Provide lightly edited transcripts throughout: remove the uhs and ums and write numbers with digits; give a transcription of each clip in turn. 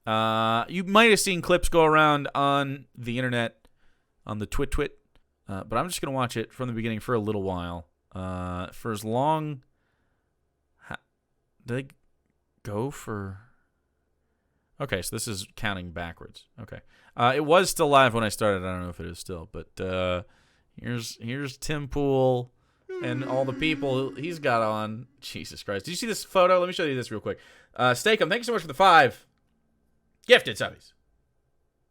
You might have seen clips go around on the internet, on the twit, but I'm just going to watch it from the beginning for a little while. For as long... Did they go for... Okay, so this is counting backwards. Okay. It was still live when I started. I don't know if it is still, but here's Tim Pool and all the people he's got on. Jesus Christ. Did you see this photo? Let me show you this real quick. Steakum, thank you so much for the 5 gifted subbies.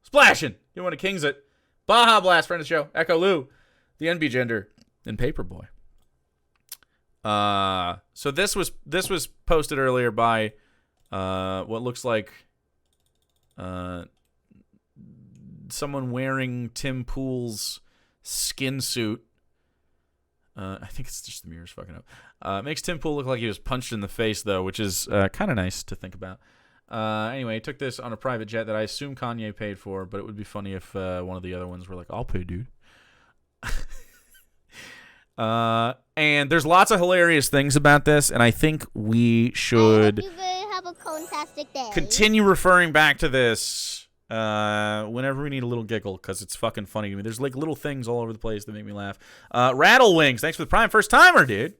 Splashing. You want to Kings it. Baja Blast, friend of the show. Echo Lou, the NB Gender, and Paperboy. So this was posted earlier by what looks like someone wearing Tim Pool's skin suit. I think it's just the mirror's fucking up. Makes Tim Pool look like he was punched in the face, though, which is kind of nice to think about. Anyway, he took this on a private jet that I assume Kanye paid for, but it would be funny if one of the other ones were like, I'll pay, dude. And there's lots of hilarious things about this, and I think we should have a fantastic day. Continue referring back to this whenever we need a little giggle, because it's fucking funny to me. There's like little things all over the place that make me laugh. Rattle Wings, thanks for the Prime first timer, dude.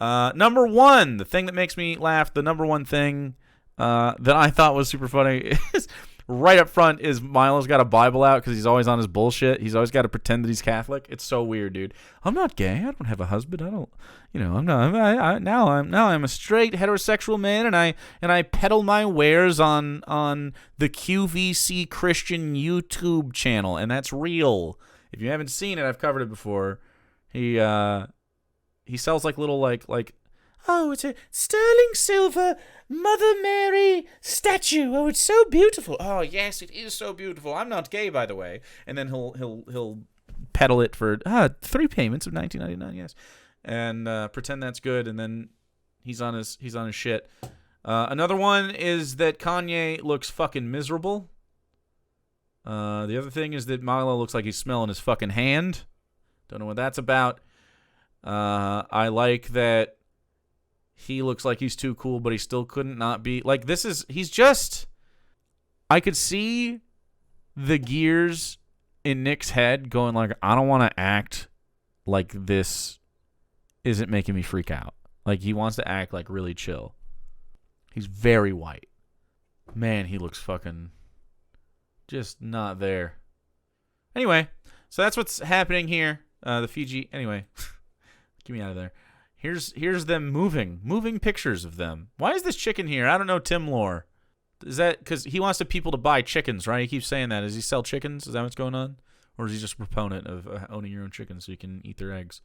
Number one, the thing that makes me laugh, the number one thing that I thought was super funny is right up front is Milo's got a Bible out because he's always on his bullshit. He's always got to pretend that he's Catholic. It's so weird, dude. I'm not gay. I don't have a husband. I don't, I'm not. Now I'm a straight heterosexual man, and I peddle my wares on the QVC Christian YouTube channel, and that's real. If you haven't seen it, I've covered it before. He sells like little like oh, it's a sterling silver Mother Mary statue. Oh, it's so beautiful. Oh, yes, it is so beautiful. I'm not gay, by the way. And then he'll peddle it for 3 payments of $19.99. Yes, and pretend that's good. And then he's on his shit. Another one is that Kanye looks fucking miserable. The other thing is that Milo looks like he's smelling his fucking hand. Don't know what that's about. I like that he looks like he's too cool, but he still couldn't not be. Like, he's just, I could see the gears in Nick's head going like, I don't want to act like this isn't making me freak out. Like, he wants to act like really chill. He's very white. Man, he looks fucking just not there. Anyway, so that's what's happening here. The Fiji, anyway, get me out of there. Here's them moving pictures of them. Why is this chicken here? I don't know Tim lore. Is that because he wants the people to buy chickens, right? He keeps saying that. Does he sell chickens? Is that what's going on? Or is he just a proponent of owning your own chickens so you can eat their eggs?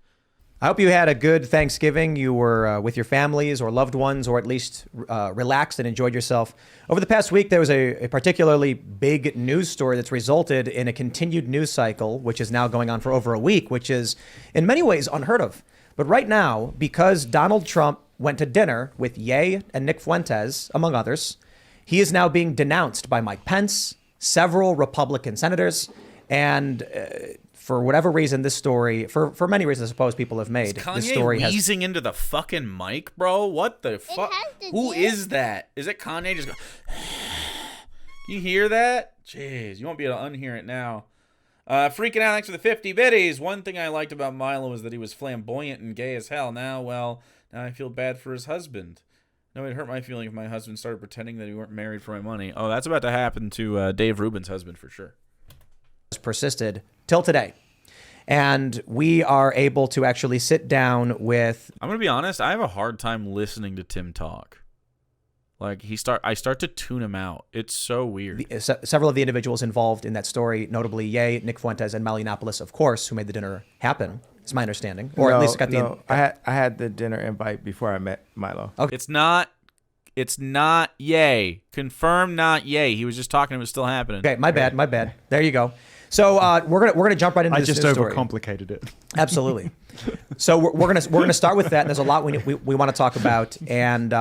I hope you had a good Thanksgiving. You were with your families or loved ones, or at least relaxed and enjoyed yourself. Over the past week, there was a particularly big news story that's resulted in a continued news cycle, which is now going on for over a week, which is in many ways unheard of. But right now, because Donald Trump went to dinner with Ye and Nick Fuentes, among others, he is now being denounced by Mike Pence, several Republican senators, and for whatever reason, this story, for many reasons I suppose people have made, this story has... wheezing into the fucking mic, bro? What the fuck? Who is that? Is it Kanye just going... You hear that? Jeez, you won't be able to unhear it now. Freaking out, thanks for the 50 biddies. One thing I liked about Milo was that he was flamboyant and gay as hell. Now I feel bad for his husband. No, it hurt my feeling if my husband started pretending that he weren't married for my money. Oh, that's about to happen to Dave Rubin's husband for sure. Persisted till today. And we are able to actually sit down with... I'm going to be honest, I have a hard time listening to Tim talk. Like, I start to tune him out. It's so weird. Several of the individuals involved in that story, notably Ye, Nick Fuentes, and Malinopolis, of course, who made the dinner happen. It's my understanding. Or at least got the... I had the dinner invite before I met Milo. Okay. It's not Ye. Confirmed not Ye. He was just talking. It was still happening. Okay, my bad. There you go. So we're gonna jump right into this story. I just overcomplicated it. Absolutely. So we're gonna start with that. And there's a lot we want to talk about. And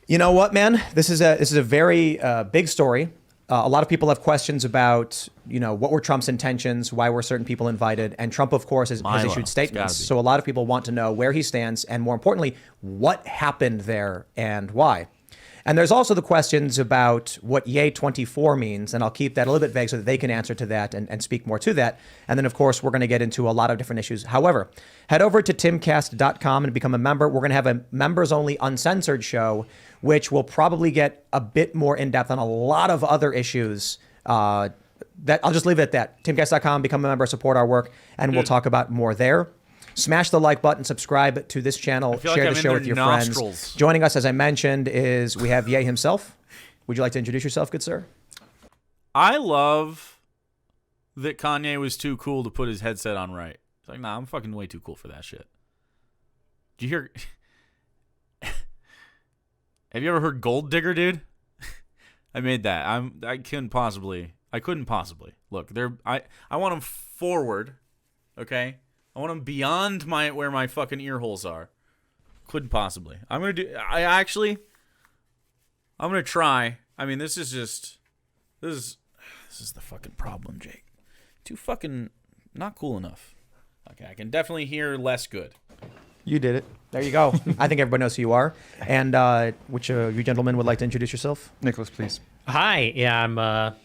you know what, man? This is a very big story. A lot of people have questions about, what were Trump's intentions, why were certain people invited, and Trump, of course, has issued statements. So a lot of people want to know where he stands, and more importantly, what happened there and why. And there's also the questions about what Yay 24 means, and I'll keep that a little bit vague so that they can answer to that and speak more to that. And then, of course, we're going to get into a lot of different issues. However, head over to timcast.com and become a member. We're going to have a members-only uncensored show, which will probably get a bit more in-depth on a lot of other issues. That I'll just leave it at that. Timcast.com, become a member, support our work, and we'll talk about more there. Smash the like button, subscribe to this channel, share the show with your friends. Joining us, as I mentioned, is we have Ye himself. Would you like to introduce yourself, good sir? I love that Kanye was too cool to put his headset on right. It's like, nah, I'm fucking way too cool for that shit. Did you hear? Have you ever heard Gold Digger, dude? I made that. I couldn't possibly. Look, I want them forward, okay? I want them beyond where my fucking ear holes are. Couldn't possibly. I'm gonna try. I mean, this is the fucking problem, Jake. Too fucking not cool enough. Okay, I can definitely hear less good. You did it. There you go. I think everybody knows who you are. And which you gentlemen would like to introduce yourself? Nicholas, please. Hi, yeah, I'm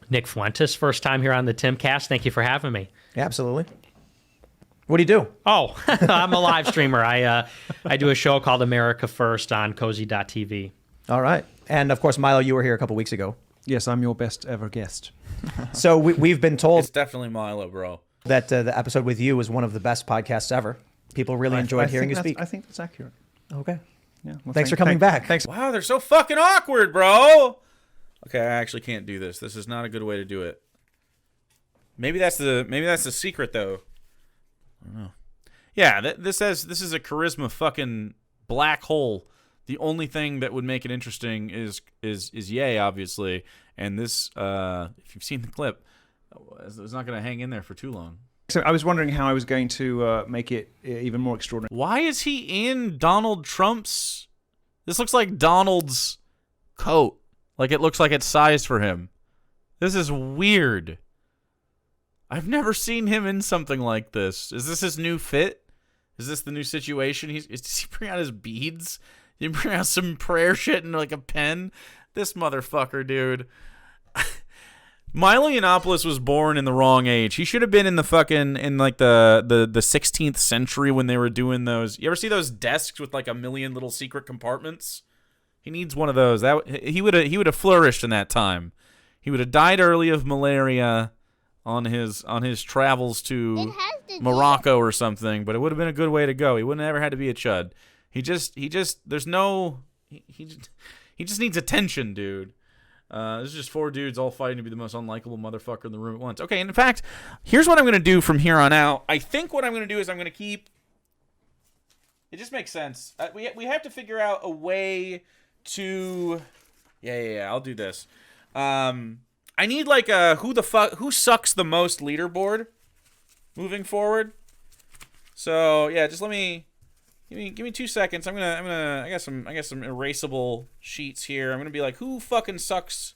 Nick Fuentes. First time here on the Timcast. Thank you for having me. Yeah, absolutely. What do you do? Oh, I'm a live streamer. I do a show called America First on cozy.tv. All right. And of course, Milo, you were here a couple weeks ago. Yes, I'm your best ever guest. So we've been told It's definitely Milo, bro. that the episode with you was one of the best podcasts ever. People really enjoyed hearing you speak. I think that's accurate. Okay. Yeah. Well, Thanks for coming back. Thanks. Wow, they're so fucking awkward, bro. Okay, I actually can't do this. This is not a good way to do it. Maybe that's the secret, though. I don't know. Yeah, this is a charisma fucking black hole. The only thing that would make it interesting is Ye, obviously, and this if you've seen the clip, it's not going to hang in there for too long. So I was wondering how I was going to make it even more extraordinary. Why is he in Donald Trump's? This looks like Donald's coat. Like it looks like it's sized for him. This is weird. I've never seen him in something like this. Is this his new fit? Is this the new situation? Does he bring out his beads? Did he bring out some prayer shit and like a pen? This motherfucker, dude. Milo Yiannopoulos was born in the wrong age. He should have been in the fucking like the 16th century when they were doing those. You ever see those desks with like a million little secret compartments? He needs one of those. He would have flourished in that time. He would have died early of malaria on his travels to Morocco or something, but it would have been a good way to go. He wouldn't have ever had to be a chud. He just needs attention, dude. This is just four dudes all fighting to be the most unlikable motherfucker in the room at once. Okay, and in fact, here's what I'm going to do from here on out. I think what I'm going to do is I'm going to keep... It just makes sense. We have to figure out a way to... Yeah, I'll do this. I need like a who sucks the most leaderboard moving forward. So, yeah, just give me 2 seconds. I got some erasable sheets here. I'm gonna be like, who fucking sucks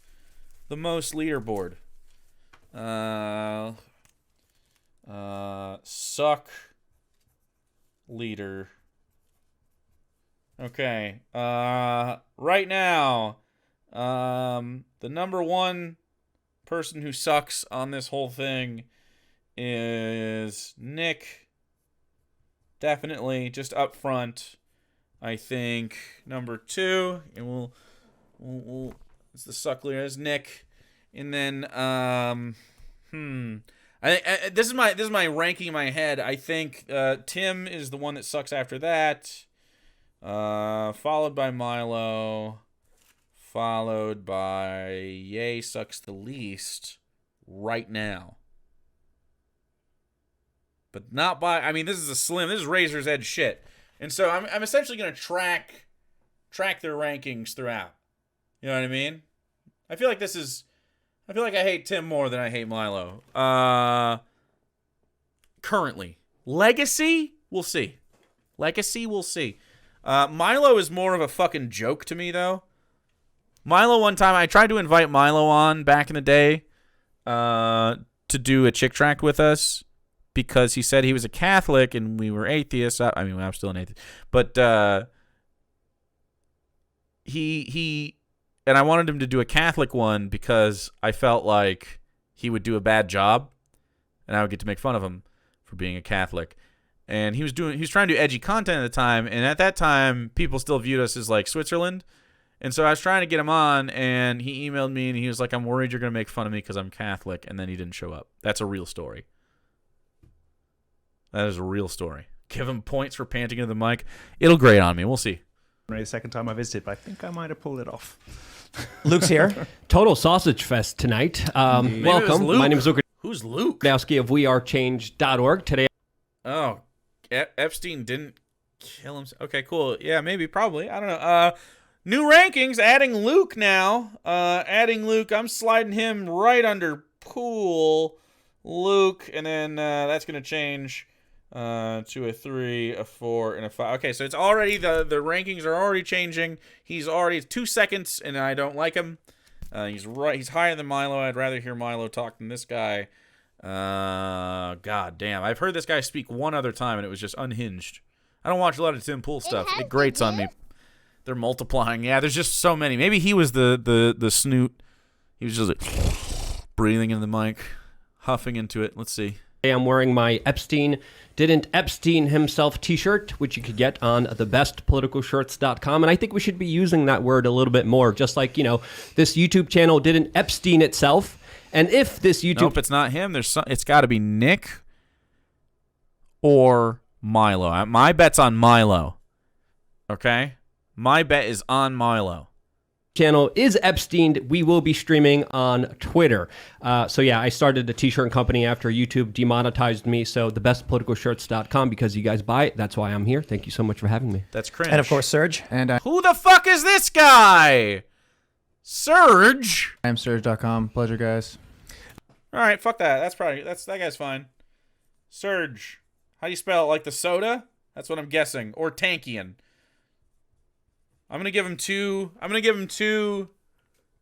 the most leaderboard? Suck leader. Okay. Right now, the number one person who sucks on this whole thing is Nick. Definitely, just up front. I think number two, and we'll it's the suck leader is Nick, and then this is my ranking in my head. I think Tim is the one that sucks after that, followed by Milo, followed by Ye sucks the least right now. But not by, I mean, this is razor's edge shit. And so I'm essentially going to track their rankings throughout. You know what I mean? I feel like I hate Tim more than I hate Milo. Currently. Legacy? We'll see. Milo is more of a fucking joke to me, though. Milo, one time, I tried to invite Milo on back in the day to do a chick tract with us. Because he said he was a Catholic and we were atheists. I mean, I'm still an atheist. But he and I wanted him to do a Catholic one because I felt like he would do a bad job, and I would get to make fun of him for being a Catholic. And he was trying to do edgy content at the time, and at that time, people still viewed us as like Switzerland. And so I was trying to get him on, and he emailed me, and he was like, "I'm worried you're gonna make fun of me because I'm Catholic," and then he didn't show up. That's a real story. That is a real story. Give him points for panting into the mic. It'll grate on me. We'll see. The second time I visited, but I think I might have pulled it off. Luke's here. Total Sausage Fest tonight. Maybe it was Welcome. Luke. My name is Luke Who's Luke? Gadowski of wearechange.org. Today, Oh, Epstein didn't kill himself. Okay, cool. Yeah, maybe, probably. I don't know. New rankings, adding Luke now. Adding Luke. I'm sliding him right under Pool. Luke, and then that's going to change to a 3, a 4, and a 5. Okay, so it's already, the rankings are already changing. He's already 2 seconds, and I don't like him. He's higher than Milo. I'd rather hear Milo talk than this guy. God damn. I've heard this guy speak one other time, and it was just unhinged. I don't watch a lot of Tim Pool stuff. It grates on me. They're multiplying. Yeah, there's just so many. Maybe he was the snoot. He was just like breathing into the mic, huffing into it. Let's see. I'm wearing my Epstein Didn't Epstein Himself t-shirt, which you could get on thebestpoliticalshirts.com. And I think we should be using that word a little bit more, just like, this YouTube channel didn't Epstein itself. And if this YouTube... Nope, it's not him. It's got to be Nick or Milo. My bet's on Milo. Okay? My bet is on Milo. Channel is Epsteined. We will be streaming on Twitter. So yeah, I started a t-shirt company after YouTube demonetized me. So thebestpoliticalshirts.com, because you guys buy it. That's why I'm here. Thank you so much for having me. That's cringe. And of course, Serge. And Who the fuck is this guy? Serge. I'm Serge.com. Pleasure, guys. All right, fuck that. That guy's fine. Serge. How do you spell it? Like the soda? That's what I'm guessing. Or Tankian. I'm gonna give him two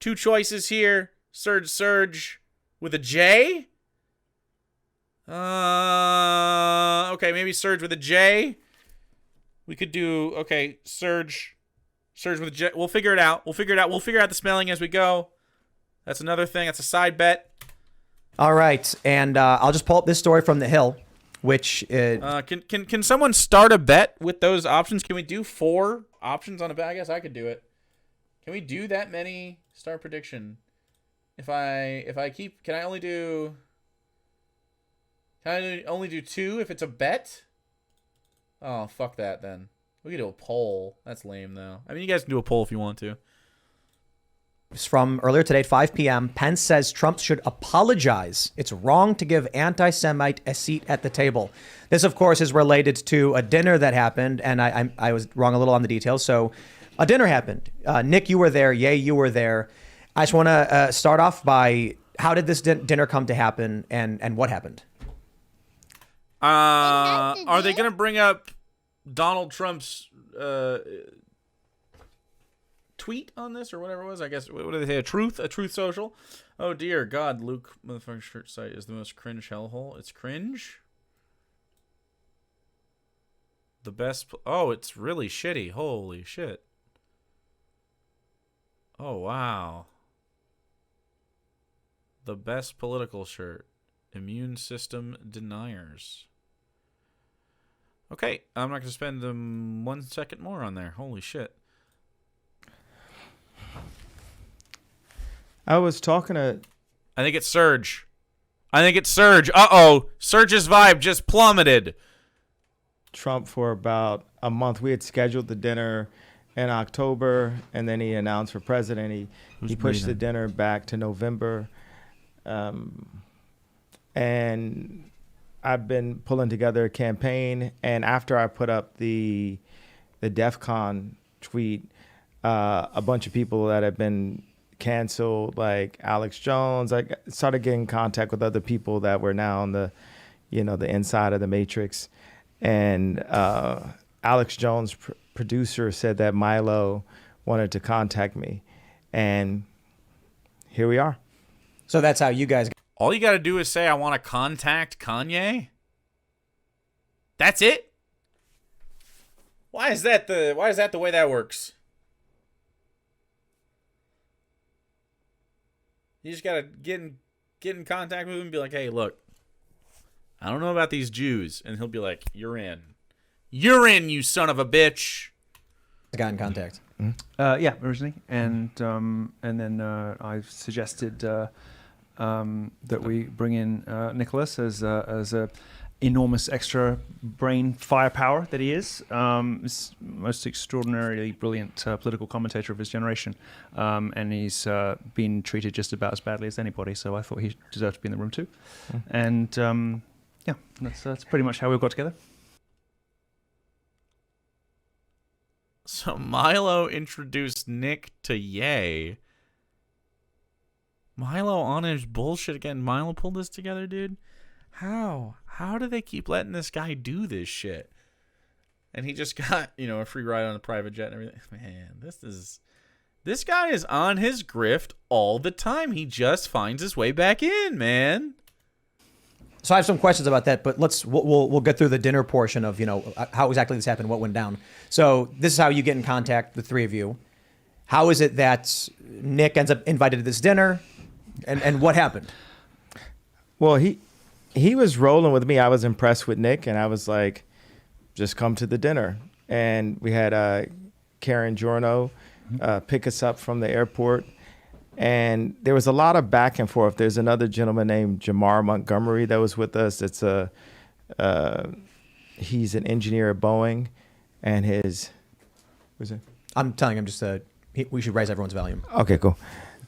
choices here. Surge with a J. Okay, maybe Surge with a J. We could do Surge with a J. We'll figure it out. We'll figure out the spelling as we go. That's another thing. That's a side bet. All right, and I'll just pull up this story from The Hill, which can someone start a bet with those options? Can we do 4 options on a bet? I guess I could do it. Can we do that many star prediction? If I keep, can I only do 2 if it's a bet? Oh, fuck that then. We could do a poll. That's lame though. I mean, you guys can do a poll if you want to. is from earlier today at 5 p.m. Pence says Trump should apologize. It's wrong to give anti-Semite a seat at the table. This, of course, is related to a dinner that happened, and I was wrong a little on the details. So a dinner happened. Nick, you were there. Ye, you were there. I just want to start off by, how did this dinner come to happen, and what happened? Are they going to bring up Donald Trump's tweet on this or whatever it was? I guess, what do they say? A truth social? Oh dear God, Luke motherfucking shirt site is the most cringe hellhole. It's cringe. The best. Oh, it's really shitty. Holy shit. Oh wow. The best political shirt. Immune system deniers. Okay, I'm not going to spend 1 second more on there. Holy shit. I was talking to... I think it's Surge. Uh-oh. Surge's vibe just plummeted. Trump for about a month. We had scheduled the dinner in October, and then he announced for president. He pushed the dinner back to November. And I've been pulling together a campaign, and after I put up the DEF CON tweet, a bunch of people that have been canceled, like Alex Jones, I started getting in contact with other people that were now on the inside of the matrix. And Alex Jones, producer, said that Milo wanted to contact me, and here we are. So that's how you guys... All you got to do is say, I want to contact Kanye. That's it? Why is that the way that works? You just gotta get in contact with him and be like, hey, look, I don't know about these Jews, and he'll be like, you're in, you son of a bitch. I got in contact. Yeah, originally, and then I suggested that we bring in Nicholas as a enormous extra brain firepower that he is. He's most extraordinarily brilliant political commentator of his generation, and he's been treated just about as badly as anybody. So I thought he deserved to be in the room too. And yeah, that's pretty much how we got together. So Milo introduced Nick to Ye. Milo on his bullshit again. Milo pulled this together, dude. How do they keep letting this guy do this shit? And he just got, a free ride on a private jet and everything. Man, this guy is on his grift all the time. He just finds his way back in, man. So I have some questions about that, but we'll get through the dinner portion of how exactly this happened, what went down. So this is how you get in contact, the three of you. How is it that Nick ends up invited to this dinner, and what happened? Well, he was rolling with me. I was impressed with Nick, and I was like, just come to the dinner. And we had Karen Giorno pick us up from the airport. And there was a lot of back and forth. There's another gentleman named Jamar Montgomery that was with us. He's an engineer at Boeing, and what's it? I'm telling him we should raise everyone's volume. Okay, cool.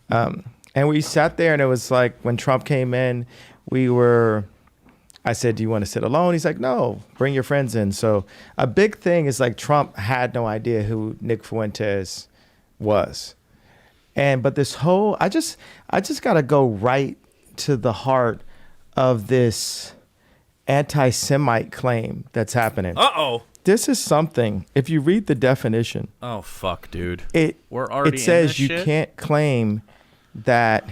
And we sat there, and it was like when Trump came in, I said, do you want to sit alone? He's like, no, bring your friends in. So a big thing is like Trump had no idea who Nick Fuentes was. But this whole, I just got to go right to the heart of this anti-Semite claim that's happening. Uh-oh. This is something, if you read the definition. Oh, fuck, dude. We're already it says you shit? Can't claim that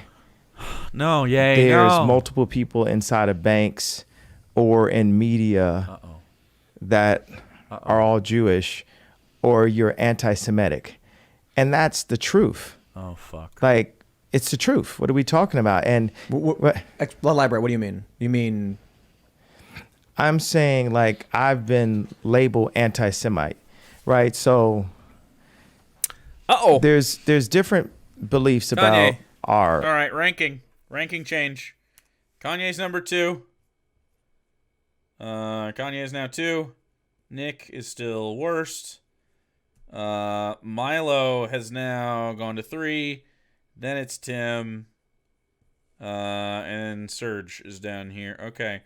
no, yay, there's no. multiple people inside of banks or in media that are all Jewish, or you're anti-Semitic. And that's the truth. Oh, fuck. Like, it's the truth. What are we talking about? And elaborate. What do you mean? You mean? I'm saying, like, I've been labeled anti-Semite, right? So there's different beliefs about Kanye. our... All right, ranking change. Kanye's number 2. Kanye is now 2. Nick is still worst. Milo has now gone to 3. Then it's Tim. And Serge is down here. Okay.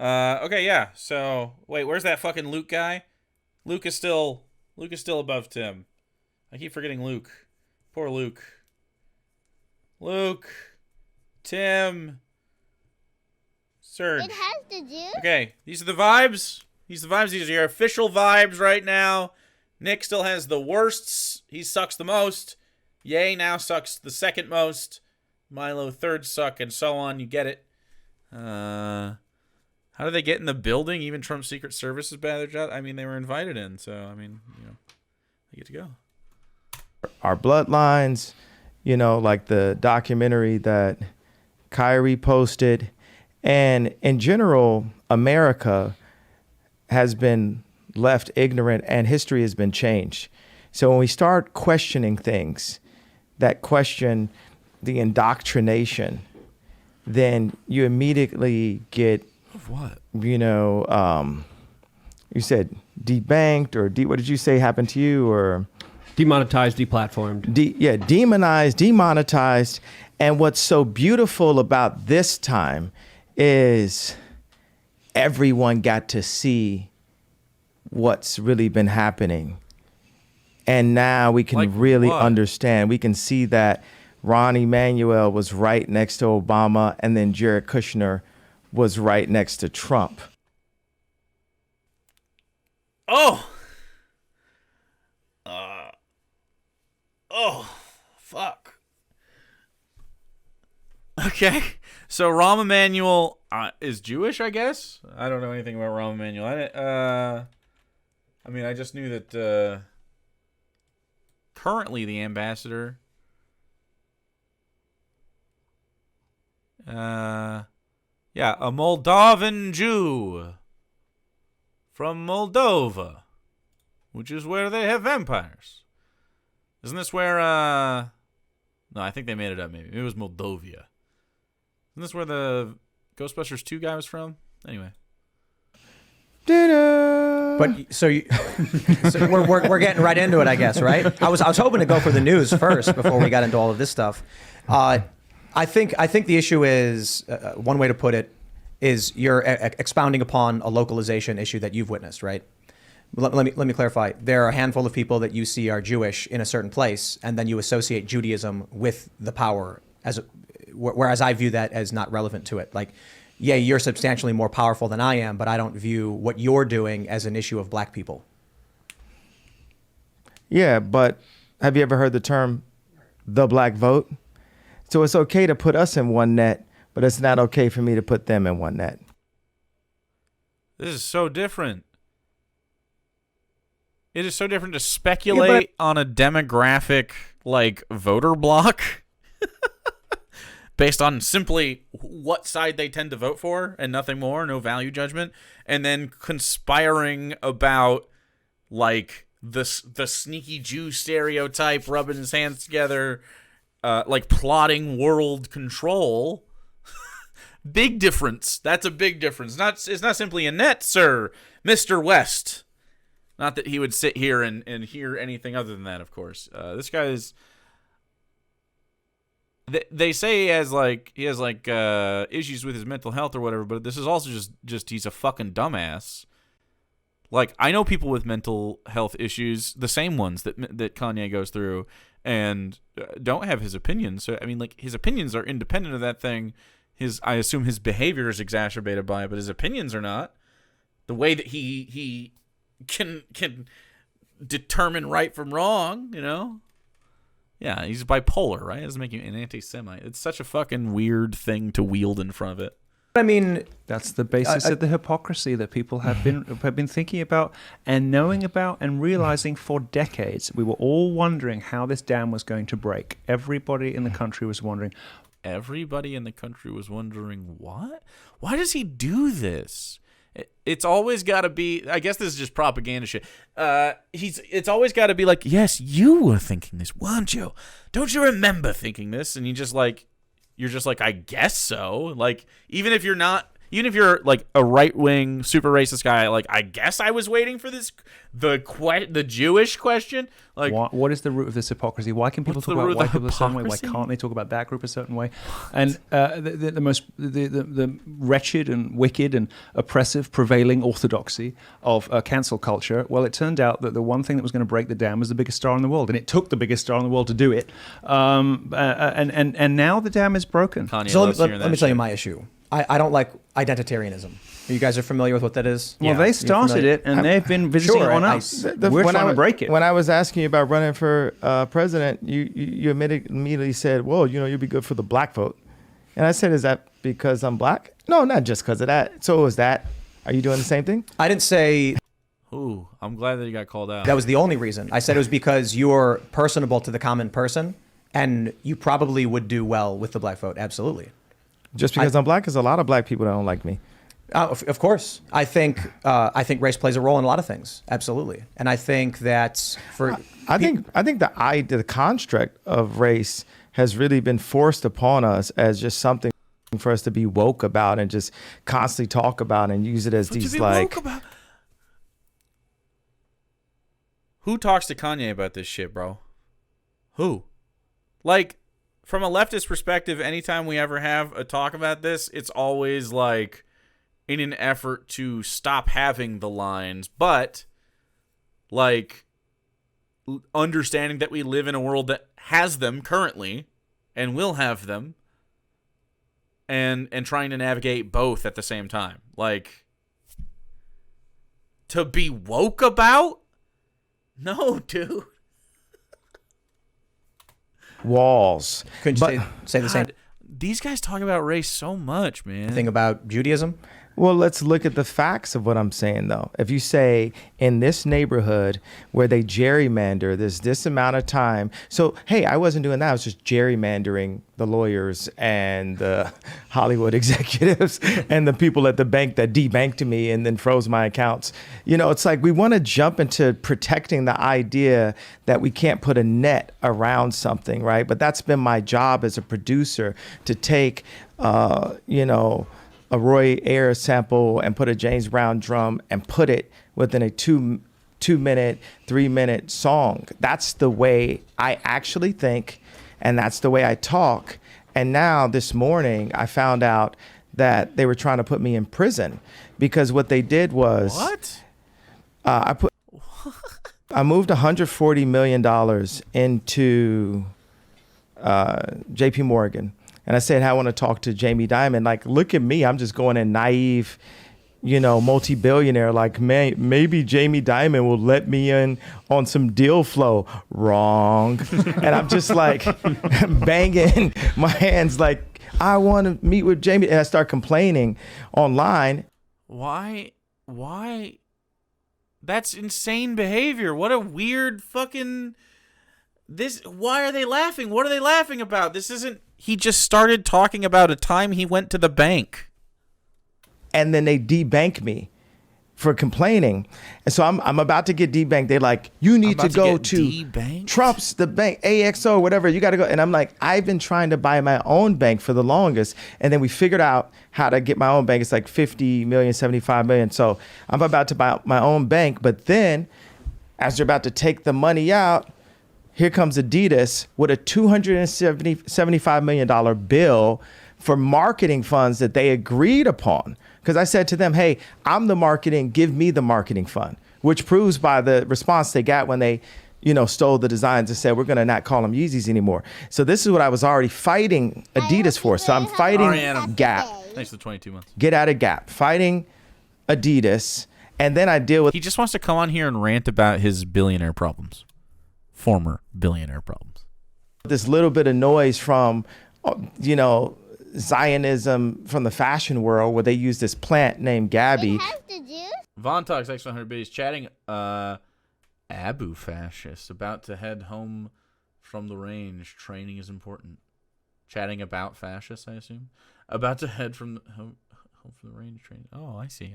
Okay, yeah. So, wait, where's that fucking Luke guy? Luke is still above Tim. I keep forgetting Luke. Poor Luke. Luke. Tim. Serge. It has to do. Okay, these are the vibes. These are your official vibes right now. Nick still has the worsts. He sucks the most. Ye now sucks the second most. Milo third suck, and so on. You get it. How do they get in the building? Even Trump's Secret Service is bad at their job. I mean, they were invited in, so I mean, they get to go. Our bloodlines, like the documentary that Kyrie posted, and in general, America has been left ignorant and history has been changed. So when we start questioning things that question the indoctrination, then you immediately get Of what? You said debanked, or what did you say happened to you? Or Demonetized, deplatformed. Demonized, demonetized. And what's so beautiful about this time is everyone got to see what's really been happening. And now we can really understand. We can see that Ron Emanuel was right next to Obama, and then Jared Kushner was right next to Trump. Oh, fuck. Okay, so Rahm Emanuel is Jewish, I guess. I don't know anything about Rahm Emanuel. I just knew that currently the ambassador Yeah, a Moldovan Jew from Moldova, which is where they have vampires. Isn't this where, no, I think they made it up maybe. It was Moldovia. Isn't this where the Ghostbusters 2 guy was from? Anyway. But so, so we're getting right into it, I guess, right? I was hoping to go for the news first before we got into all of this stuff. I think the issue is one way to put it is you're expounding upon a localization issue that you've witnessed, right? Let me clarify. There are a handful of people that you see are Jewish in a certain place, and then you associate Judaism with the power whereas I view that as not relevant to it. Like, yeah, you're substantially more powerful than I am, but I don't view what you're doing as an issue of black people. Yeah, but have you ever heard the term the black vote? So it's okay to put us in one net, but it's not okay for me to put them in one net. This is so different. It is so different to speculate on a demographic, like, voter block based on simply what side they tend to vote for and nothing more, no value judgment, and then conspiring about, like, the sneaky Jew stereotype, rubbing his hands together, like plotting world control. Big difference. That's a big difference. It's not simply a net, sir, Mr. West. Not that he would sit here and hear anything other than that, of course. This guy is... They say he has issues with his mental health or whatever, but this is also just he's a fucking dumbass. Like, I know people with mental health issues, the same ones that Kanye goes through, and don't have his opinions. So I mean, like, his opinions are independent of that thing. I assume his behavior is exacerbated by it, but his opinions are not. The way that he can determine right from wrong, you know. Yeah, he's bipolar, right? It doesn't make him an anti-Semite. It's such a fucking weird thing to wield in front of it. I mean, that's the basis of the hypocrisy that people have been thinking about and knowing about and realizing for decades. We were all wondering how this dam was going to break. Everybody in the country was wondering. Everybody in the country was wondering what? Why does he do this? It's always got to be, I guess this is just propaganda shit. It's always got to be like, yes, you were thinking this, weren't you? Don't you remember thinking this? And you're just like, I guess so. Like, even if you're like a right-wing super racist guy, like, I guess I was waiting for this, the Jewish question. Like, what is the root of this hypocrisy? Why can people talk about white people a certain way? Why can't they talk about that group a certain way? And the wretched and wicked and oppressive prevailing orthodoxy of cancel culture. Well, it turned out that the one thing that was going to break the dam was the biggest star in the world, and it took the biggest star in the world to do it. And now the dam is broken. Kanye, so let me tell you my issue. I don't like identitarianism. You guys are familiar with what that is? Well, they started it, and they've been visiting on us. We're trying to break it. When I was asking you about running for president, you immediately said, well, you'd be good for the black vote. And I said, is that because I'm black? No, not just because of that. So is that, are you doing the same thing? I didn't say... Ooh, I'm glad that you got called out. That was the only reason. I said it was because you're personable to the common person, and you probably would do well with the black vote. Absolutely. Just because I'm black, there's a lot of black people that don't like me. Of course, I think race plays a role in a lot of things. Absolutely, and I think that I think the construct of race has really been forced upon us as just something for us to be woke about and just constantly talk about and use it as these like. Who talks to Kanye about this shit, bro? Who? Like, from a leftist perspective, anytime we ever have a talk about this, it's always like in an effort to stop having the lines, but like understanding that we live in a world that has them currently and will have them, and trying to navigate both at the same time. Like, to be woke about? No, dude. Walls. Couldn't you say the same These guys talk about race so much, man. thing about Judaism? Well, let's look at the facts of what I'm saying, though. If you say in this neighborhood where they gerrymander, there's this amount of time. So, hey, I wasn't doing that. I was just gerrymandering the lawyers and the Hollywood executives and the people at the bank that debanked me and then froze my accounts. You know, it's like we want to jump into protecting the idea that we can't put a net around something, right? But that's been my job as a producer, to take, a Roy Ayers sample and put a James Brown drum and put it within a 2-minute, 3-minute song. That's the way I actually think, and that's the way I talk. And now this morning I found out that they were trying to put me in prison because what they did was What? I moved $140 million into JP Morgan. And I said, I want to talk to Jamie Dimon. Like, look at me. I'm just going in naive, multi-billionaire. Like, maybe Jamie Dimon will let me in on some deal flow. Wrong. And I'm just like banging my hands like, I want to meet with Jamie. And I start complaining online. Why? That's insane behavior. What a weird fucking... Why are they laughing? What are they laughing about? This isn't... He just started talking about a time he went to the bank. And then they debank me for complaining. And so I'm about to get debanked. They're like, you need to go to Trump's, the bank, AXO, whatever. You got to go. And I'm like, I've been trying to buy my own bank for the longest. And then we figured out how to get my own bank. It's like 50 million, 75 million. So I'm about to buy my own bank. But then as they're about to take the money out, here comes Adidas with a $275 million bill for marketing funds that they agreed upon. Because I said to them, hey, I'm the marketing, give me the marketing fund, which proves by the response they got when they, stole the designs and said, we're going to not call them Yeezys anymore. So this is what I was already fighting Adidas for. So I'm fighting Gap. Thanks for the 22 months. Get out of Gap. Fighting Adidas. And then I deal with... He just wants to come on here and rant about his billionaire problems. Former billionaire problems. This little bit of noise from, Zionism from the fashion world where they use this plant named Gabby. It has the juice? Von Talks X 100 B's chatting Abu fascist about to head home from the range. Training is important. Chatting about fascists, I assume. About to head from home from the range training. Oh, I see.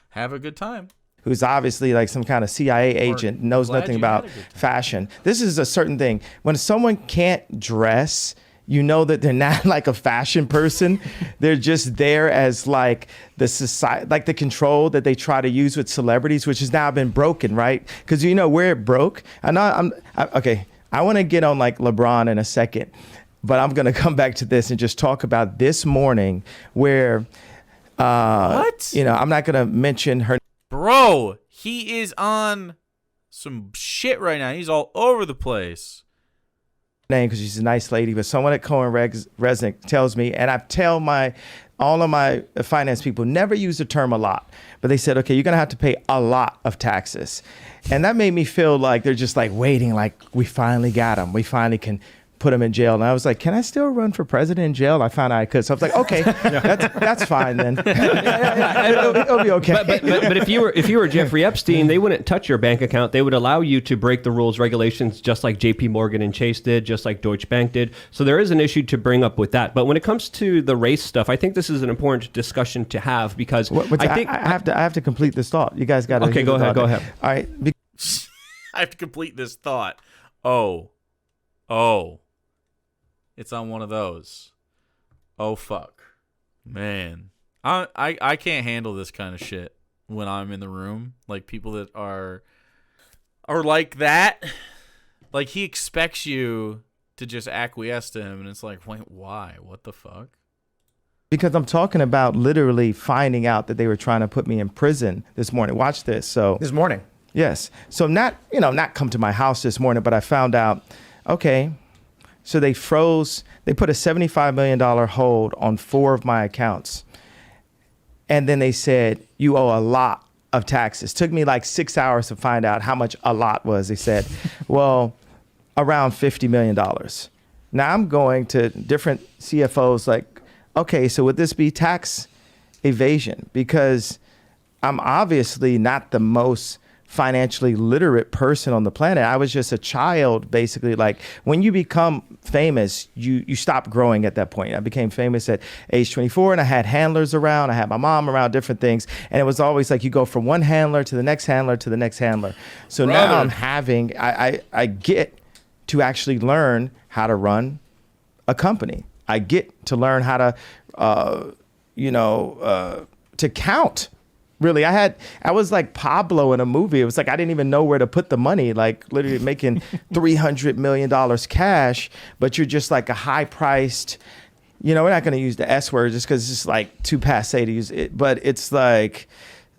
Have a good time. Who's obviously like some kind of CIA agent, knows nothing about fashion. This is a certain thing. When someone can't dress, you know that they're not like a fashion person. They're just there as like the society, like the control that they try to use with celebrities, which has now been broken, right? Because where it broke. Okay. I want to get on like LeBron in a second, but I'm going to come back to this and just talk about this morning where, what? I'm not going to mention her. Bro, he is on some shit right now. He's all over the place. Name because she's a nice lady, but someone at Cohen Resnick tells me, and I tell all of my finance people, never use the term a lot, but they said, okay, you're gonna have to pay a lot of taxes, and that made me feel like they're just like waiting, like we finally got him, we finally can put him in jail. And I was like, can I still run for president in jail? I found out I could. So I was like, okay, that's fine then. It'll be okay. But if you were Jeffrey Epstein, they wouldn't touch your bank account. They would allow you to break the rules, regulations, just like JP Morgan and Chase did, just like Deutsche Bank did. So there is an issue to bring up with that. But when it comes to the race stuff, I think this is an important discussion to have because I have to complete this thought. You guys got to. Okay, go ahead. Go ahead. All right. I have to complete this thought. Oh. It's on one of those. Oh, fuck. Man. I can't handle this kind of shit when I'm in the room. Like, people that are like that. Like, he expects you to just acquiesce to him, and it's like, wait, why? What the fuck? Because I'm talking about literally finding out that they were trying to put me in prison this morning. Watch this. So This morning? Yes. So not come to my house this morning, but I found out, okay, so they put a $75 million hold on 4 of my accounts. And then they said, you owe a lot of taxes. Took me like 6 hours to find out how much a lot was. They said, well, around $50 million. Now I'm going to different CFOs like, okay, so would this be tax evasion because I'm obviously not the most financially literate person on the planet. I was just a child, basically. Like when you become famous, you stop growing at that point. I became famous at age 24 and I had handlers around. I had my mom around, different things. And it was always like you go from one handler to the next handler to the next handler. So now I'm having, I get to actually learn how to run a company. I get to learn how to, to count. Really, I was like Pablo in a movie. It was like I didn't even know where to put the money, like literally making $300 million cash, but you're just like a high-priced, we're not going to use the S word just because it's like too passe to use it, but it's like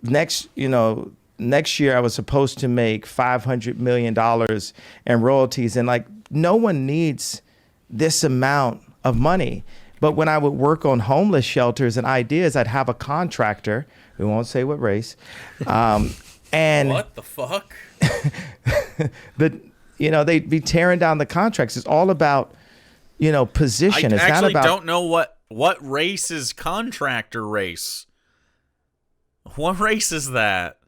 next year I was supposed to make $500 million in royalties, and like no one needs this amount of money. But when I would work on homeless shelters and ideas, I'd have a contractor, we won't say what race, and what the fuck? They'd be tearing down the contracts. It's all about, position. It's not about. I don't know what race is contractor race. What race is that?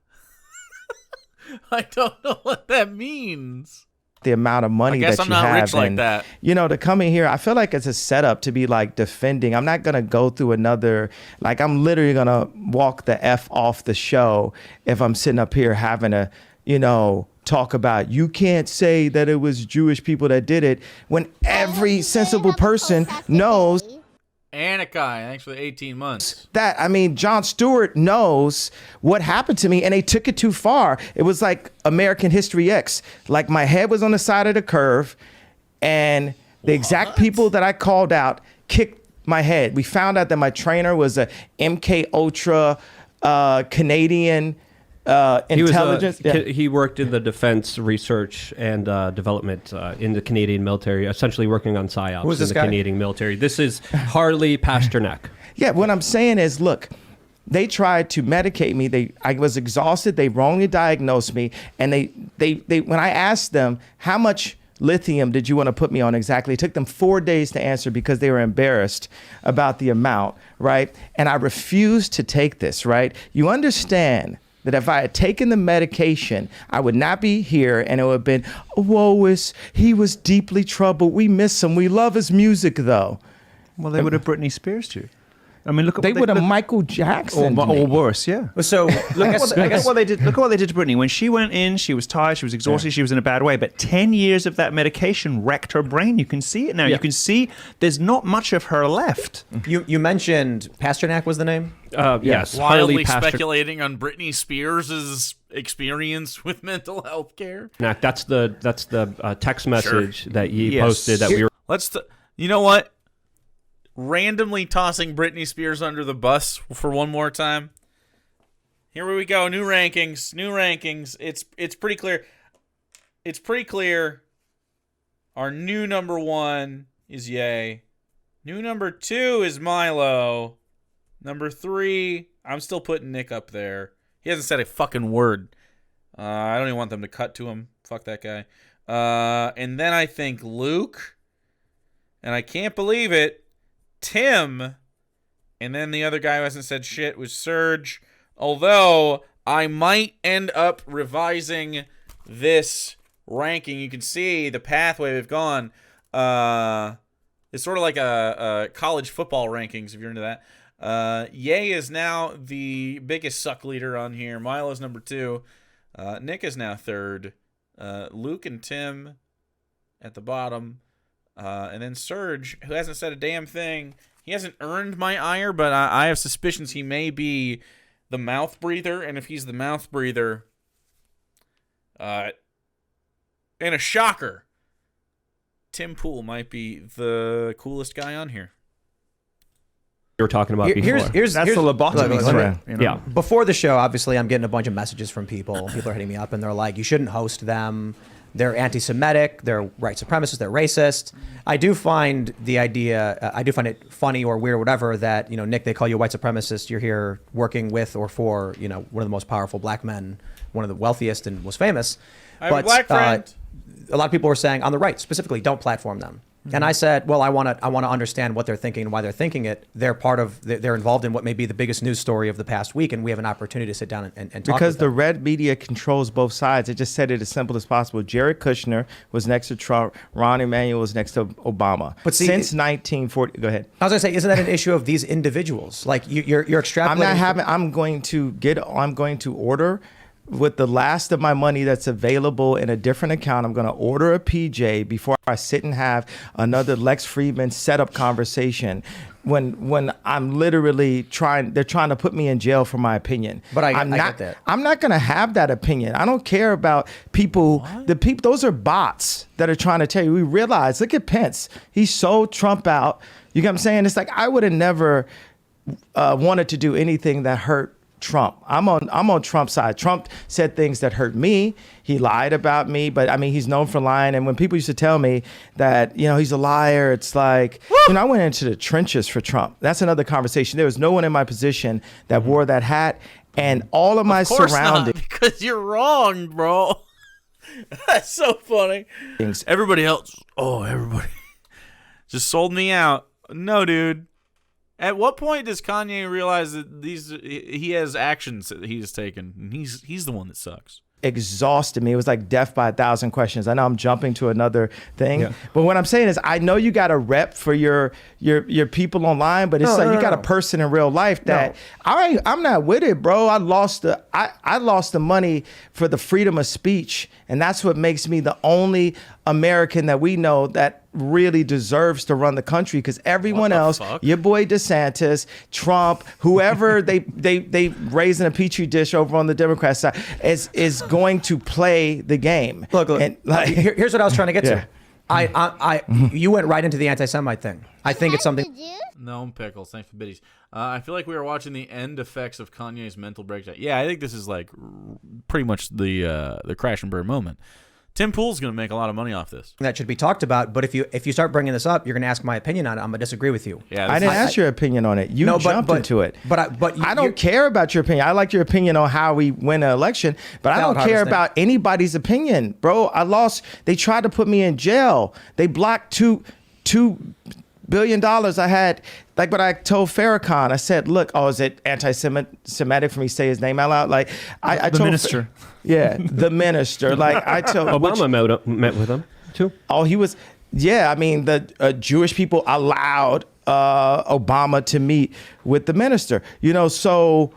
I don't know what that means. The amount of money that you have. I guess I'm not rich like that. To come in here, I feel like it's a setup to be like defending. I'm not going to go through another, like I'm literally going to walk the F off the show if I'm sitting up here having to, talk about, you can't say that it was Jewish people that did it when every sensible person knows. Anakai, thanks for the 18 months. That, Jon Stewart knows what happened to me, and they took it too far. It was like American History X. Like my head was on the side of the curve, and the exact people that I called out kicked my head. We found out that my trainer was a MK Ultra Canadian intelligence. He worked in the defense research and development in the Canadian military, essentially working on psyops Who's in this the guy? Canadian military. This is Harley Pasternak. Yeah, what I'm saying is, look, they tried to medicate me. I was exhausted. They wrongly diagnosed me, and they when I asked them how much lithium did you want to put me on exactly, it took them 4 days to answer because they were embarrassed about the amount, right? And I refused to take this, right? You understand that if I had taken the medication, I would not be here, and it would have been, he was deeply troubled. We miss him. We love his music, though. Well, they would have Britney Spears you. Look at they would have Michael Jackson or worse, yeah. So Look at what they did. Look at what they did to Britney. When she went in, she was tired, she was exhausted, she was in a bad way. But 10 years of that medication wrecked her brain. You can see it now. You can see there's not much of her left. You mentioned Pasternak was the name? Yes. Wildly speculating on Britney Spears' experience with mental health care. That's the text message that he posted that we were. You know what? Randomly tossing Britney Spears under the bus for one more time. Here we go. New rankings. It's pretty clear. It's pretty clear. Our new number 1 is Ye. New number 2 is Milo. Number 3, I'm still putting Nick up there. He hasn't said a fucking word. I don't even want them to cut to him. Fuck that guy. And then I think Luke. And I can't believe it, Tim, and then the other guy who hasn't said shit was Serge. Although I might end up revising this ranking. You can see the pathway we've gone. It's sort of like a college football rankings if you're into that. Ye is now the biggest suck leader on here. Milo's number 2. Nick is now 3rd. Luke and Tim at the bottom. And then Serge, who hasn't said a damn thing. He hasn't earned my ire, but I have suspicions he may be the mouth breather. And if he's the mouth breather, and a shocker, Tim Pool might be the coolest guy on here. You were talking about before. That's the lobotomy threat. Yeah. Before the show, obviously, I'm getting a bunch of messages from people. People are hitting me up, and they're like, you shouldn't host them. They're anti-Semitic, they're white supremacists, they're racist. I do find the idea, I do find it funny or weird or whatever that, Nick, they call you a white supremacist. You're here working with or for, one of the most powerful black men, one of the wealthiest and most famous. I have a black friend. A lot of people were saying on the right, specifically, don't platform them. And I said, well, I want to understand what they're thinking and why they're thinking it. They're involved in what may be the biggest news story of the past week, and we have an opportunity to sit down and talk. Because with the them. red media controls both sides. It just said it as simple as possible. Jared Kushner was next to Trump. Ron Emanuel was next to Obama. But see, since 1940, go ahead. I was going to say, isn't that an issue of these individuals? Like you're extrapolating. I'm not having. I'm going to order with the last of my money that's available in a different account. I'm going to order a PJ before I sit and have another Lex Friedman setup conversation. When I'm literally they're trying to put me in jail for my opinion. But I get that. I'm not going to have that opinion. I don't care about people. What? The people, those are bots that are trying to tell you. We realize, look at Pence. He sold Trump out. You get what I'm saying? It's like I would have never wanted to do anything that hurt Trump. I'm on Trump's side. Trump said things that hurt me. He lied about me, but I mean, he's known for lying. And when people used to tell me that, he's a liar, it's like, I went into the trenches for Trump. That's another conversation. There was no one in my position that wore that hat, and all of my surroundings. Not, because you're wrong, bro. That's so funny. Everybody else, everybody just sold me out. No, dude. At what point does Kanye realize that he has actions that he's taken, and he's the one that sucks? Exhausted me. It was like death by 1,000 questions. I know I'm jumping to another thing, but what I'm saying is, I know you got a rep for your people online, but it's you got a person in real life that I'm not with it, bro. I lost the money for the freedom of speech, and that's what makes me the only American that we know that really deserves to run the country, because everyone else, your boy DeSantis, Trump, whoever they raise in a petri dish over on the Democrat side is going to play the game. Look, and here's what I was trying to get to. You went right into the anti-Semite thing. I think it's something. No pickles. Thanks for biddies. I feel like we are watching the end effects of Kanye's mental breakdown. Yeah, I think this is like pretty much the crash and burn moment. Tim Pool's going to make a lot of money off this. That should be talked about. But if you start bringing this up, you're going to ask my opinion on it. I'm going to disagree with you. Yeah, I didn't ask your opinion on it. You jumped into it. But I don't care about your opinion. I like your opinion on how we win an election, but I don't care about anybody's opinion, bro. They tried to put me in jail. They blocked $2 billion I had. Like what I told Farrakhan, I said, look, is it anti-Semitic for me to say his name out loud? Like I told minister. The minister. Like I told Obama met with him too. Oh, he was. Yeah, I mean the Jewish people allowed Obama to meet with the minister. So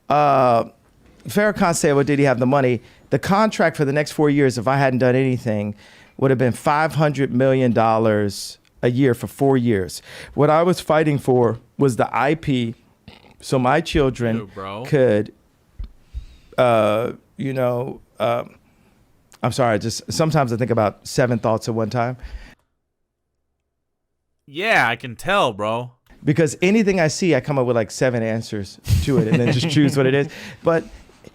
Farrakhan said, well, did he have the money? The contract for the next 4 years, if I hadn't done anything, would have been $500 million a year for 4 years. What I was fighting for was the IP, so my children could, I'm sorry, just sometimes I think about 7 thoughts at one time. Yeah, I can tell, bro. Because anything I see, I come up with like 7 answers to it and then just choose what it is. But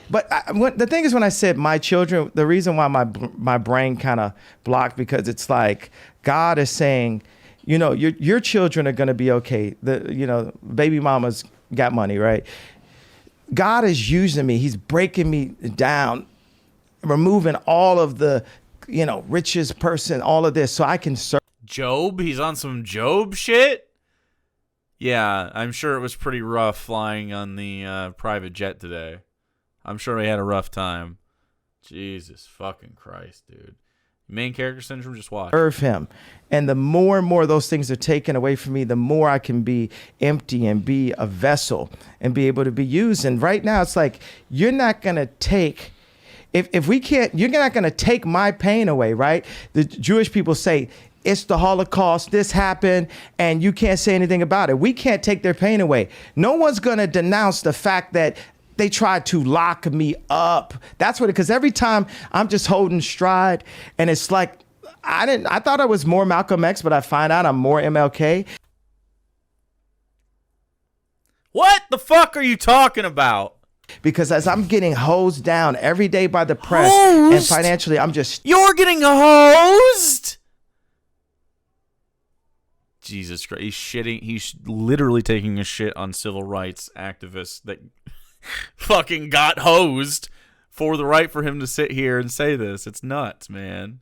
the thing is, when I said my children, the reason why my brain kind of blocked, because it's like God is saying, your children are going to be okay. Baby mama's got money, right? God is using me. He's breaking me down, removing all of the, richest person, all of this, so I can serve. Job? He's on some Job shit? Yeah, I'm sure it was pretty rough flying on the private jet today. I'm sure he had a rough time. Jesus fucking Christ, dude. Main character syndrome, just watch. Serve him. And the more and more those things are taken away from me, the more I can be empty and be a vessel and be able to be used. And right now it's like, you're not going to take, if we can't, you're not going to take my pain away, right? The Jewish people say, it's the Holocaust, this happened, and you can't say anything about it. We can't take their pain away. No one's going to denounce the fact that they tried to lock me up. That's what because every time I'm just holding stride, and it's like, I thought I was more Malcolm X, but I find out I'm more MLK. What the fuck are you talking about? Because as I'm getting hosed down every day by the press and financially, You're getting hosed? Jesus Christ. He's shitting. He's literally taking a shit on civil rights activists that fucking got hosed for the right for him to sit here and say this. It's nuts, man.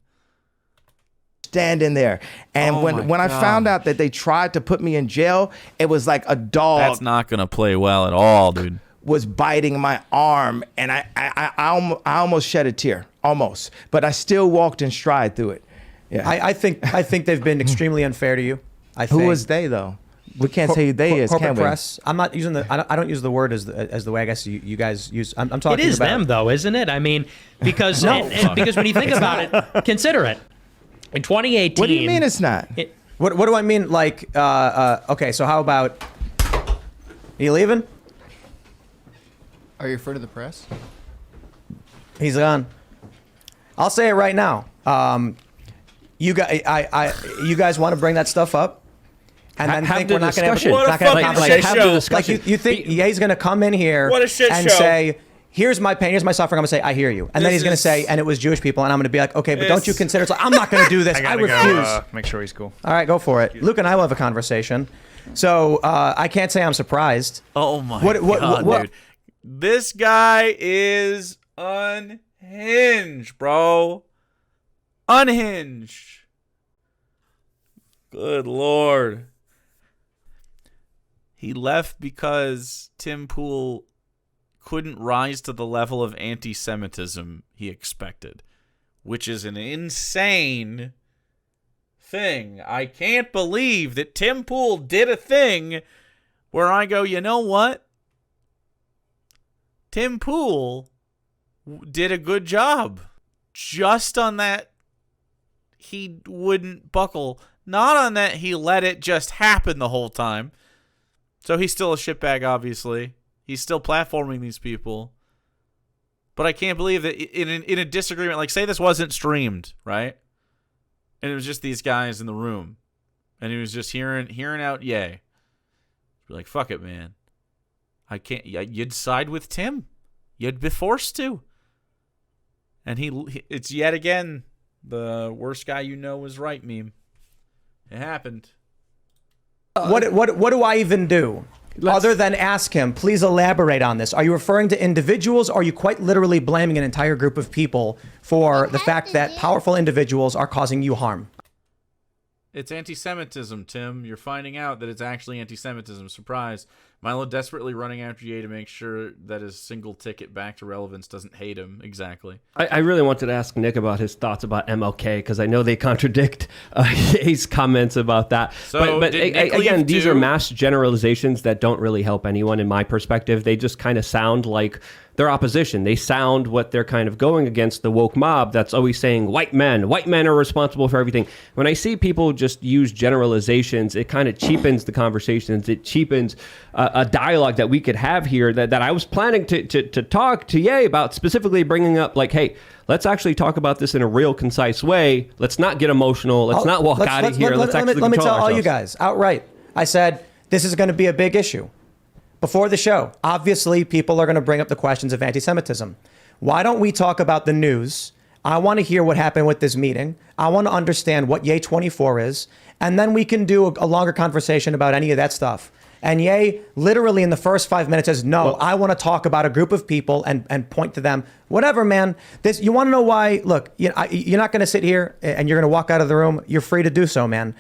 standing there. And when I found out that they tried to put me in jail, it was like a dog. That's not gonna play well at all, dude. Was biting my arm, and I almost shed a tear, almost, but I still walked in stride through it. Yeah. I think they've been extremely unfair to you. I think. Who was they though? We can't say who they is, corporate can we? press. I'm not using I don't use the word as the way I guess you guys use. I'm talking. It is about them, though, isn't it? I mean, because because when you think about it, consider it. In 2018. What do you mean it's not? What do I mean? Like, okay, so how about? Are you leaving? Are you referring to the press? He's gone. I'll say it right now. You guys want to bring that stuff up, and then Have think the we're not going to have discussion. What a not gonna have fucking a shit conversation. show. Like you think Ye's going to come in here What a shit and show. say, "Here's my pain, here's my suffering." I'm going to say, "I hear you," and then This he's going to is- say, "And it was Jewish people," and I'm going to be like, "Okay, but don't you This- consider?" It's like, I'm not going to do this. I gotta refuse. go, make sure he's cool. All right, go for it. Luke and I will have a conversation. So I can't say I'm surprised. Oh my What- god, what- dude! This guy is unhinged, bro. Unhinged. Good lord. He left because Tim Pool couldn't rise to the level of anti-Semitism he expected, which is an insane thing. I can't believe that Tim Pool did a thing where I go, you know what? Tim Pool did a good job. Just on that, he wouldn't buckle. Not on that, he let it just happen the whole time. So he's still a shitbag, obviously. He's still platforming these people. But I can't believe that in a disagreement, like say this wasn't streamed, right? And it was just these guys in the room. And he was just hearing out yay. Be like, fuck it, man. I can't. You'd side with Tim. You'd be forced to. And it's yet again the worst guy you know was right meme. It happened. What do I even do? Other than ask him, please elaborate on this. Are you referring to individuals, or are you quite literally blaming an entire group of people for the fact that powerful individuals are causing you harm? It's anti-Semitism, Tim. You're finding out that it's actually anti-Semitism. Surprise. Milo desperately running after Ye to make sure that his single ticket back to relevance doesn't hate him. Exactly. I really wanted to ask Nick about his thoughts about MLK because I know they contradict his comments about that. So but did Nick leave again, these too? are mass generalizations that don't really help anyone in my perspective. They just kind of sound like their opposition. They sound what they're kind of going against, the woke mob that's always saying white men are responsible for everything. When I see people just use generalizations, it kind of cheapens the conversations. It cheapens a dialogue that we could have here that I was planning to talk to Ye about, specifically bringing up like, hey, let's actually talk about this in a real concise way. Let's not get emotional. Let's not walk out of here. Let's actually let me control tell all ourselves. you guys outright. I said this is going to be a big issue. Before the show, obviously, people are going to bring up the questions of anti-Semitism. Why don't we talk about the news? I want to hear what happened with this meeting. I want to understand what Ye 24 is. And then we can do a longer conversation about any of that stuff. And Ye literally in the first 5 minutes says, no, I want to talk about a group of people and point to them. Whatever, man. You want to know why? Look, you're not going to sit here and you're going to walk out of the room. You're free to do so, man.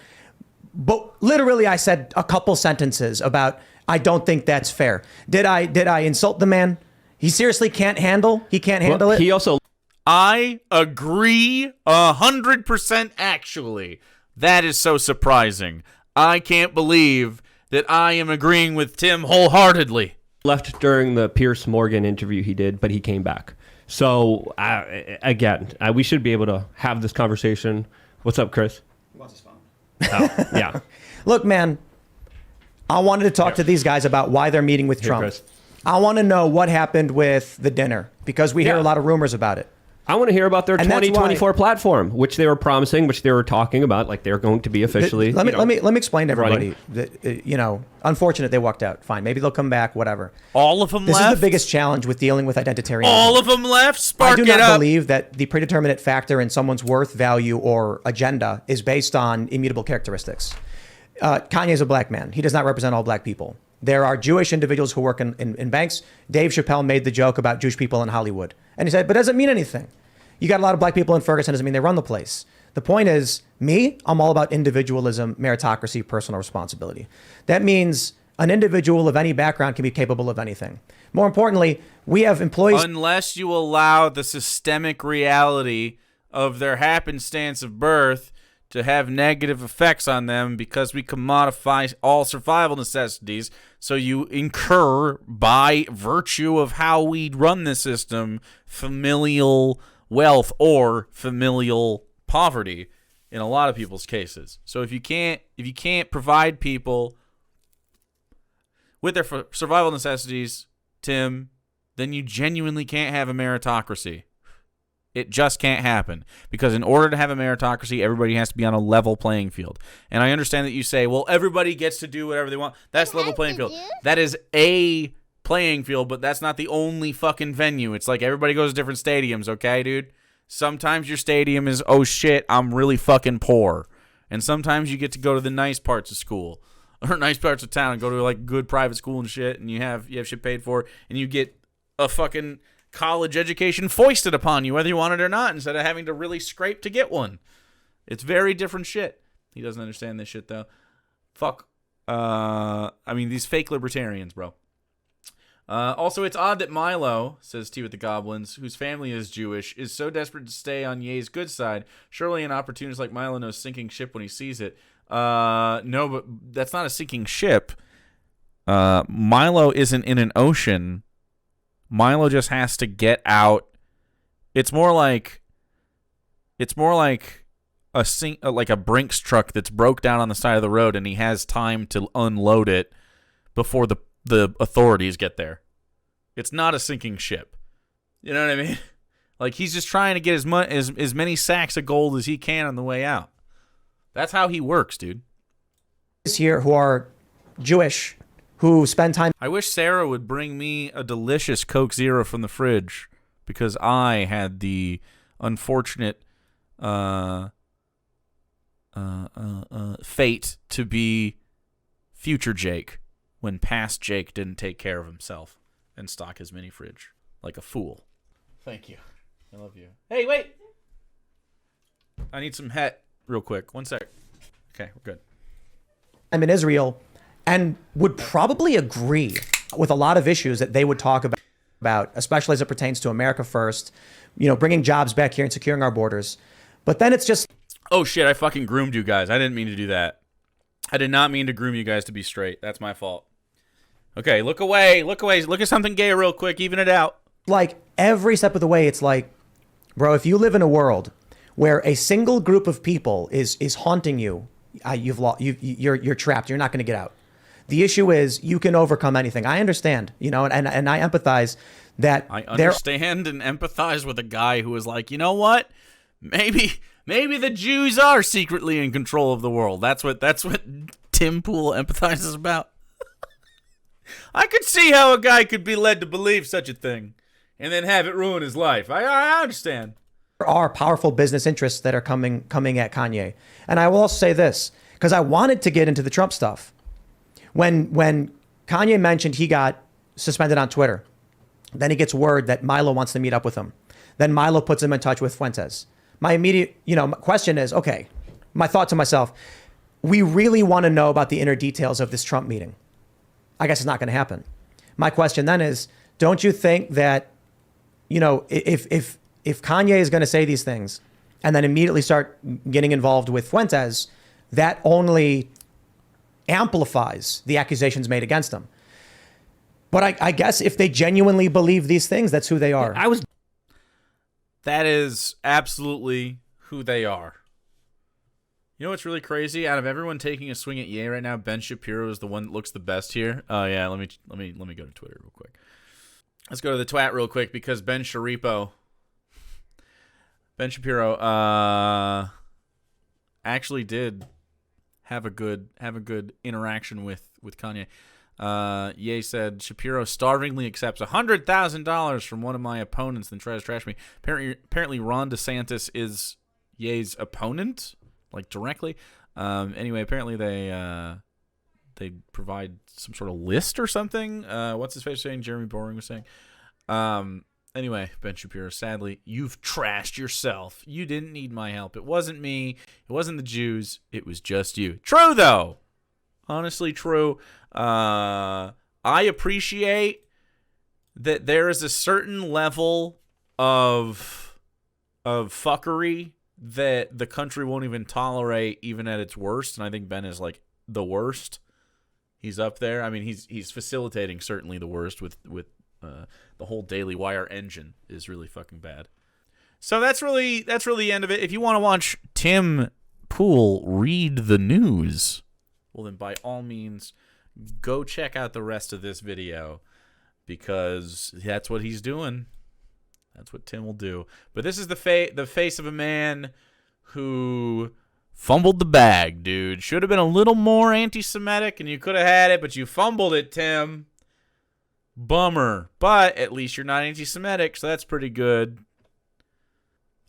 But literally, I said a couple sentences about, I don't think that's fair. Did I insult the man? He seriously can't handle. He can't handle it. He also I agree 100% actually. That is so surprising. I can't believe that I am agreeing with Tim wholeheartedly. left during the Pierce Morgan interview he did, but he came back. So again, we should be able to have this conversation. What's up, Chris? He wants his phone. Oh, yeah. Look, man, I wanted to talk to these guys about why they're meeting with Trump. Chris. I want to know what happened with the dinner because we hear a lot of rumors about it. I want to hear about their And that's 2024 platform, which they were promising, which they were talking about, like they're going to be officially. Let me explain to everybody running. that unfortunate they walked out. Fine, maybe they'll come back. Whatever. All of them This left? is the biggest challenge with dealing with identitarianism. All of them left? Spark I do it not up. believe that the predeterminate factor in someone's worth, value, or agenda is based on immutable characteristics. Kanye is a black man. He does not represent all black people. There are Jewish individuals who work in banks. Dave Chappelle made the joke about Jewish people in Hollywood. And he said, but it doesn't mean anything. You got a lot of black people in Ferguson, doesn't mean they run the place. The point is, I'm all about individualism, meritocracy, personal responsibility. That means an individual of any background can be capable of anything. More importantly, we have employees. Unless you allow the systemic reality of their happenstance of birth to have negative effects on them, because we commodify all survival necessities. So you incur, by virtue of how we run the system, familial wealth or familial poverty in a lot of people's cases. So if you can't provide people with their survival necessities, Tim, then you genuinely can't have a meritocracy. It just can't happen, because in order to have a meritocracy, everybody has to be on a level playing field. And I understand that you say, well, everybody gets to do whatever they want. That's the level playing field. That is a playing field, but that's not the only fucking venue. It's like everybody goes to different stadiums, okay, dude? Sometimes your stadium is, oh shit, I'm really fucking poor. And sometimes you get to go to the nice parts of school or nice parts of town and go to like good private school and shit, and you have shit paid for, and you get a fucking college education foisted upon you, whether you want it or not, instead of having to really scrape to get one. It's very different shit. He doesn't understand this shit, though. Fuck. I mean, these fake libertarians, bro. Also, it's odd that Milo, says T with the Goblins, whose family is Jewish, is so desperate to stay on Ye's good side. Surely an opportunist like Milo knows sinking ship when he sees it. No, but that's not a sinking ship. Milo isn't in an ocean. Milo just has to get out. It's more like a Brinks truck that's broke down on the side of the road, and he has time to unload it before the authorities get there. It's not a sinking ship. You know what I mean? Like, he's just trying to get as many sacks of gold as he can on the way out. That's how he works, dude. Here who are Jewish, who spend time. I wish Sarah would bring me a delicious Coke Zero from the fridge, because I had the unfortunate fate to be future Jake when past Jake didn't take care of himself and stock his mini fridge like a fool. Thank you. I love you. Hey, wait. I need some het real quick. 1 sec. Okay, we're good. I'm in Israel and would probably agree with a lot of issues that they would talk about, especially as it pertains to America first, bringing jobs back here and securing our borders. But then it's just... Oh, shit, I fucking groomed you guys. I didn't mean to do that. I did not mean to groom you guys to be straight. That's my fault. Okay, look away. Look away. Look at something gay real quick. Even it out. Like, every step of the way, it's like, bro, if you live in a world where a single group of people is haunting you, you're trapped. You're not going to get out. The issue is you can overcome anything. I understand, and I empathize that. I understand and empathize with a guy who is like, you know what? Maybe the Jews are secretly in control of the world. That's what Tim Pool empathizes about. I could see how a guy could be led to believe such a thing and then have it ruin his life. I understand. There are powerful business interests that are coming at Kanye. And I will also say this, because I wanted to get into the Trump stuff. When Kanye mentioned he got suspended on Twitter, then he gets word that Milo wants to meet up with him. Then Milo puts him in touch with Fuentes. My immediate, question is, okay, my thought to myself, we really want to know about the inner details of this Trump meeting. I guess it's not going to happen. My question then is, don't you think that, if Kanye is going to say these things and then immediately start getting involved with Fuentes, that only amplifies the accusations made against him. But I guess if they genuinely believe these things, that's who they are. That is absolutely who they are. You know what's really crazy? Out of everyone taking a swing at Ye right now, Ben Shapiro is the one that looks the best here. Oh yeah, let me go to Twitter real quick. Let's go to the twat real quick, because Ben Shapiro actually did have a good interaction with Kanye. Ye said, Shapiro starvingly accepts $100,000 from one of my opponents, then tries to trash me. Apparently Ron DeSantis is Ye's opponent, like directly. Anyway, apparently they provide some sort of list or something. What's his face saying? Jeremy Boring was saying. Anyway, Ben Shapiro, sadly, you've trashed yourself. You didn't need my help. It wasn't me. It wasn't the Jews. It was just you. True, though. Honestly, true. I appreciate that there is a certain level of fuckery that the country won't even tolerate, even at its worst. And I think Ben is like the worst. He's up there. I mean, he's facilitating certainly the worst with the whole Daily Wire engine is really fucking bad. So that's really the end of it. If you want to watch Tim Pool read the news, well then by all means go check out the rest of this video, because that's what he's doing. That's what Tim will do. But this is the face of a man who fumbled the bag, dude. Should have been a little more anti-Semitic, and you could have had it, but you fumbled it, Tim. Bummer. But at least you're not anti-Semitic, so that's pretty good.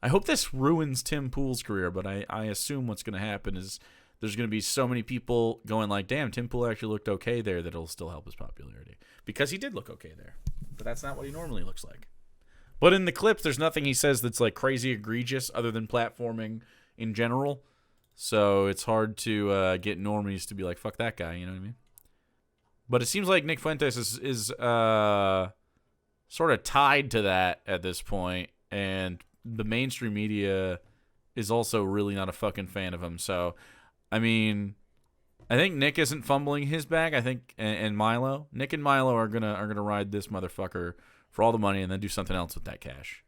I hope this ruins Tim Pool's career, but I assume what's going to happen is there's going to be so many people going like, damn, Tim Pool actually looked okay there, that it'll still help his popularity. Because he did look okay there. But that's not what he normally looks like. But in the clips, there's nothing he says that's like crazy egregious other than platforming in general. So it's hard to get normies to be like, fuck that guy, you know what I mean? But it seems like Nick Fuentes is sort of tied to that at this point, and the mainstream media is also really not a fucking fan of him. So, I mean, I think Nick isn't fumbling his bag. I think, and Milo, Nick and Milo are gonna ride this motherfucker for all the money and then do something else with that cash.